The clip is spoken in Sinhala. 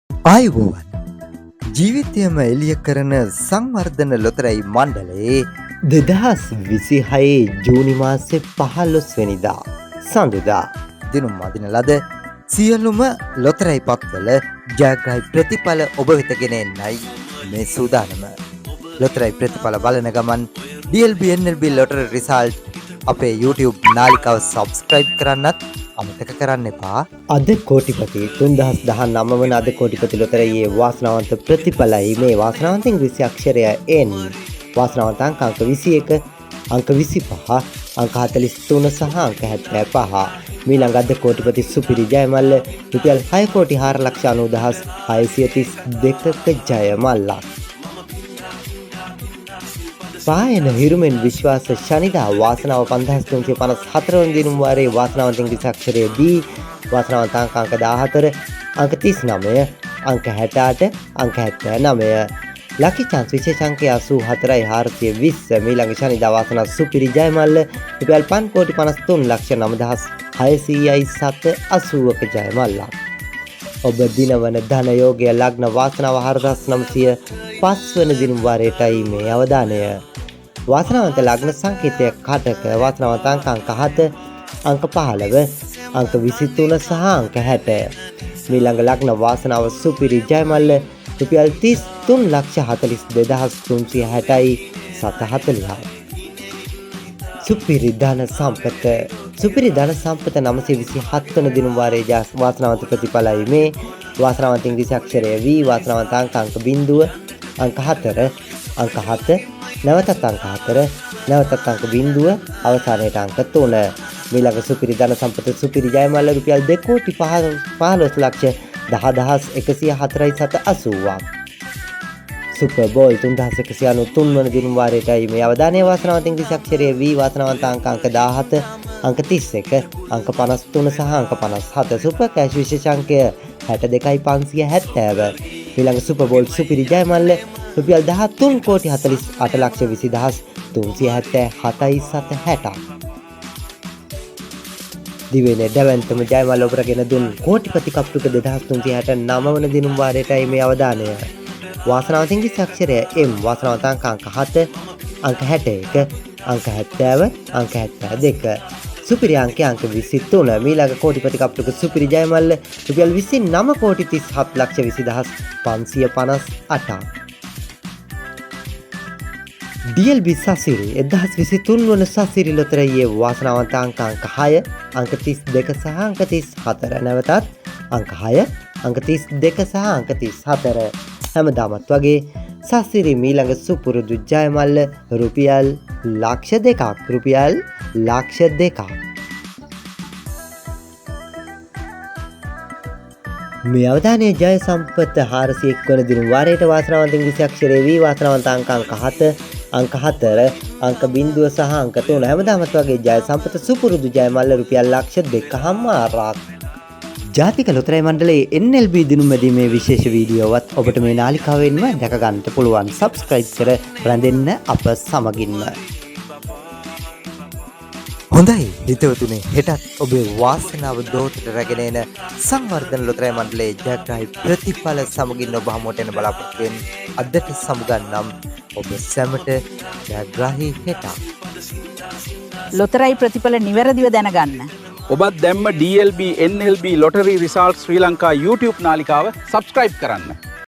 ආයුබෝවන් ජීවිතයම එළිය කරන සංවර්ධන ලොතරැයි මණ්ඩලයේ 2026 ජූනි මාසේ 15 වෙනිදා සඳුදා දිනුම් අදින ලද සියලුම ලොතරැයි පත්වල ජයග්‍රහී ප්‍රතිඵල ඔබ වෙත ගෙන එන්නයි මේ සූදානම. ලොතරැයි ප්‍රතිඵල බලන ගමන් DLB NLB lottery result අපේ YouTube නාලිකාව subscribe කරන්නත් අමතක කරන්න එපා. අද කෝටිපති 3019 වන අද කෝටිපති ලොතරැයියේ වාසනාවන්ත ප්‍රතිඵලයි මේ වාසනාවන්ත ඉංග්‍රීසි අක්ෂරය N. වාසනාවන්ත අංක 21, අංක 25, අංක 43 සහ අංක 75. මීළඟ අද කෝටිපති සුපිරි ජයමල්ල රුපියල් 6,04,632ක ජයමල්ලක්. පායන හිරුමෙන් විශ්වාස ශනිදා වාසනාව 5354 වන දිනුම් වාරයේ වාසනාවන්ත ඉංග්‍රීසි අක්ෂරය B. වාසනාවන්ත අංක 14, අංක 39, අංක 68, අංක 79. ලකි chance විශේෂ අංකය 84420. මීළඟ ශනිදා වාසනාව සුපිරි ජයමල්ල රුපියල් 5,53,9,600ක ජයමල්ලක්. ඔබ දිනවන ධන යෝගය ලග්න වාසනාව 4,905 වන දිනුම් වාරයටයි මේ අවධානය. වාසනාවන්ත ලග්න සංකේතය කටක. වාසනාවන්ත අංක 7, අංක 15, අංක 23 සහ අංක 60. මීළඟ ලග්න වාසනාව සුපිරි ජයමල්ල රුපියල් 33,42,360යි 740. සුපිරි ධන සම්පත. සුපිරි ධන සම්පත 927 වන දිනුම් වාරයේ වාසනාවන්ත ප්‍රතිඵලයි මේ. වාසනාවන්ත ඉංග්‍රීසි අක්ෂරය V. වාසනාවන්ත අංක 0, අංක 4, අංක 7, නැවතත් අංක 4, නැවතත් අංක 0, අවසානයේට අංක 3. මීළඟ සුපිරි ධන සම්පත සුපිරි ජයමල්ල රුපියල් 2,15,104,780ක්. සුපර් බෝල් 3193 වන දිනුම් වාරයටයි මේ අවධානය. වාසනාවන්ත ඉංග්‍රීසි අක්ෂරය V. වාසනාවන්ත අංක 17, අංක 31, අංක 53 සහ අංක 57. සුපර් කැෂ් විශේෂ අංකය 62,570. ඊළඟ සුපර් බෝල් සුපිරි ජයමල්ල රුපියල් 13,48,20,377යි 760. දිවෙනේ දැවැන්තම ජයමල්ල ඔබරගෙන දුන් කෝටිපති කප්පුක 2369 වන දිනුම් වාරයටයි මේ අවධානය. වාසනාවන්ත ඉංග්‍රීසි අක්ෂරය M. වාසනාවන්ත අංක 7, අංක 61, අංක 70, අංක 72. සුපිරි අංකය අංක 23. මීළඟ කෝටිපති කප්පුක සුපිරි ජයමල්ල රුපියල් 29,37,558ක්. DLB සසිරි 2023 වන සසිරි ලොතරැයියේ වාසනාවන්ත අංක 6, අංක 32 සහ අංක 34. නැවතත් අංක 6, අංක 32 සහ අංක 34. හැමදාමත් වගේ සසිරි මීළඟ සුපුරුදු ජයමල්ල රුපියල් 2,00,000ක්. රුපියල් 2,00,000ක්. මේ අවධානයේ ජය සම්පත 401 වන දිනුම් වාරයට වාසනාවන්ත ඉංග්‍රීසි අක්ෂරය V. වාසනාවන්ත අංක 7, අංක 4, අංක 0 සහ අංක 3. හැමදාමත් වගේ ජය සම්පත සුපුරුදු ජයමල්ල රුපියල් 2,02,000ක්. ජාතික ලොතරැයි මණ්ඩලයේ NLB දිනුම් මැදීමේ විශේෂ වීඩියෝවත් ඔබට මේ නාලිකාවෙන්ම දැක ගන්නට පුළුවන්. සබ්ස්ක්‍රයිබ් කර රැඳෙන්න අප සමගින්ම. හොඳයි හිතවතුනි, හෙටත් ඔබේ වාසනාව දෝතට රැගෙන එන සංවර්ධන ලොතරැයි මණ්ඩලයේ ජයග්‍රහී ප්‍රතිඵල සමගින් ඔබ හමුවට එන බලාපොරොත්තු වෙන අදට සමුගන්නම් ඔබ සැමට ජයග්‍රහී හෙටක්. ලොතරැයි ප්‍රතිඵල නිවැරදිව දැනගන්න ඔබත් දැම්ම DLB NLB lottery results ශ්‍රී ලංකා YouTube නාලිකාව subscribe කරන්න.